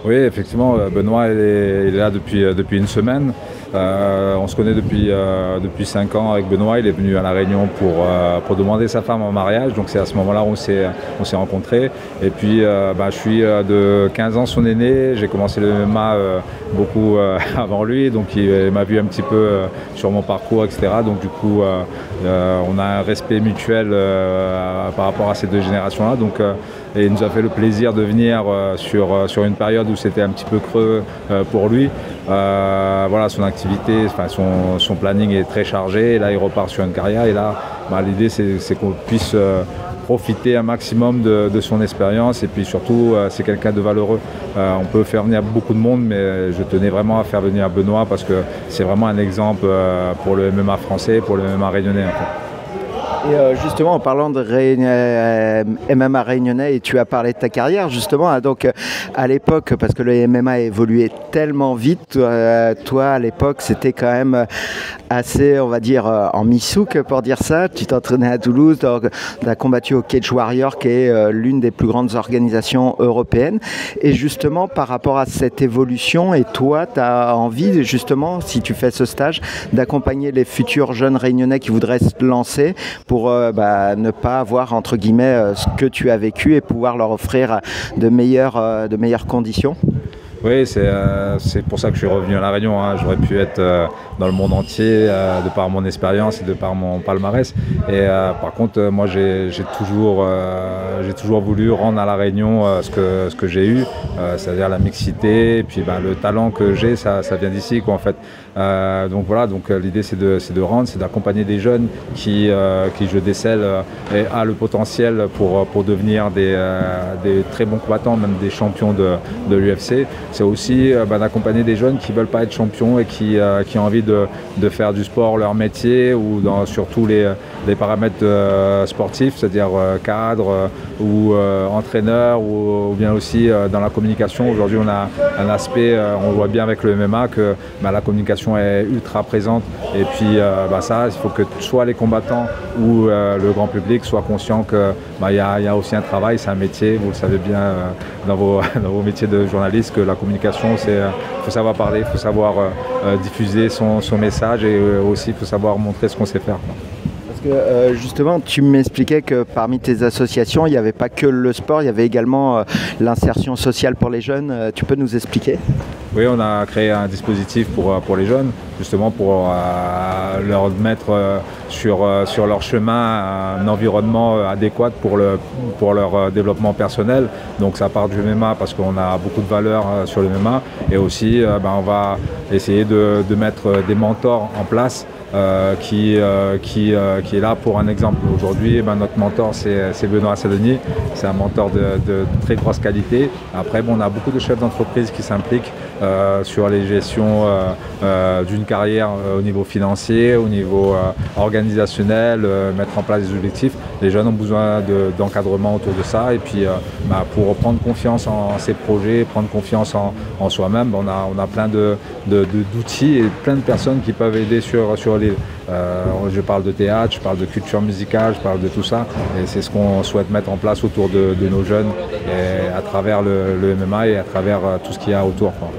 Oui, effectivement, Benoît il est là depuis une semaine. On se connaît depuis 5 ans avec Benoît. Il est venu à La Réunion pour demander sa femme en mariage. Donc c'est à ce moment-là où on s'est rencontrés. Et puis je suis de 15 ans son aîné. J'ai commencé le MMA beaucoup avant lui. Donc il m'a vu un petit peu sur mon parcours, etc. Donc du coup, on a un respect mutuel par rapport à ces deux générations-là. Donc, et il nous a fait le plaisir de venir sur une période où c'était un petit peu creux pour lui. Voilà, son activité, enfin, son planning est très chargé. Et là, il repart sur une carrière. Et là, l'idée, c'est qu'on puisse profiter un maximum de son expérience. Et puis surtout, c'est quelqu'un de valeureux. On peut faire venir beaucoup de monde, mais je tenais vraiment à faire venir Benoît parce que c'est vraiment un exemple pour le MMA français, pour le MMA réunionnais. En fait. Et justement, en parlant de MMA réunionnais, et tu as parlé de ta carrière, justement, hein, donc à l'époque, parce que le MMA a évolué tellement vite, toi, à l'époque, c'était quand même assez, on va dire, en mi-souk, pour dire ça. Tu t'entraînais à Toulouse, tu as combattu au Cage Warrior, qui est l'une des plus grandes organisations européennes. Et justement, par rapport à cette évolution, et toi, tu as envie, justement, si tu fais ce stage, d'accompagner les futurs jeunes réunionnais qui voudraient se lancer pour ne pas avoir, entre guillemets, ce que tu as vécu et pouvoir leur offrir de meilleures conditions. Oui, c'est pour ça que je suis revenu à La Réunion. Hein. J'aurais pu être dans le monde entier de par mon expérience et de par mon palmarès. Et par contre, moi, j'ai toujours voulu rendre à La Réunion ce que j'ai eu, c'est-à-dire la mixité et puis le talent que j'ai, ça vient d'ici, quoi, en fait. Donc voilà, l'idée c'est de rendre, c'est d'accompagner des jeunes qui je décèle a le potentiel pour devenir des très bons combattants, même des champions de l'UFC. C'est aussi d'accompagner des jeunes qui ne veulent pas être champions et qui ont envie de faire du sport leur métier ou sur tous les paramètres sportifs, c'est-à-dire cadre ou entraîneur ou bien aussi dans la communication. Aujourd'hui, on a un aspect, on voit bien avec le MMA que la communication est ultra présente et puis ça, il faut que soit les combattants ou le grand public soient conscients qu'il y a aussi un travail, c'est un métier, vous le savez bien dans vos métiers de journaliste, que la communication, il faut savoir parler, il faut savoir diffuser son message et aussi il faut savoir montrer ce qu'on sait faire. Parce que justement, tu m'expliquais que parmi tes associations, il n'y avait pas que le sport, il y avait également l'insertion sociale pour les jeunes. Tu peux nous expliquer ? Oui, on a créé un dispositif pour les jeunes, justement pour leur mettre sur leur chemin un environnement adéquat pour leur développement personnel. Donc ça part du MMA parce qu'on a beaucoup de valeurs sur le MMA et aussi on va essayer de mettre des mentors en place qui est là pour un exemple. Aujourd'hui, notre mentor, c'est Benoît Sadoni. C'est un mentor de très grosse qualité. Après, on a beaucoup de chefs d'entreprise qui s'impliquent sur les gestions d'une carrière au niveau financier, au niveau organisationnel, mettre en place des objectifs. Les jeunes ont besoin d'encadrement autour de ça. Et puis, pour prendre confiance en ses projets, prendre confiance en soi-même, on a plein d'outils et plein de personnes qui peuvent aider sur l'île. Je parle de théâtre, je parle de culture musicale, je parle de tout ça. Et c'est ce qu'on souhaite mettre en place autour de nos jeunes et à travers le MMA et à travers tout ce qu'il y a autour, quoi.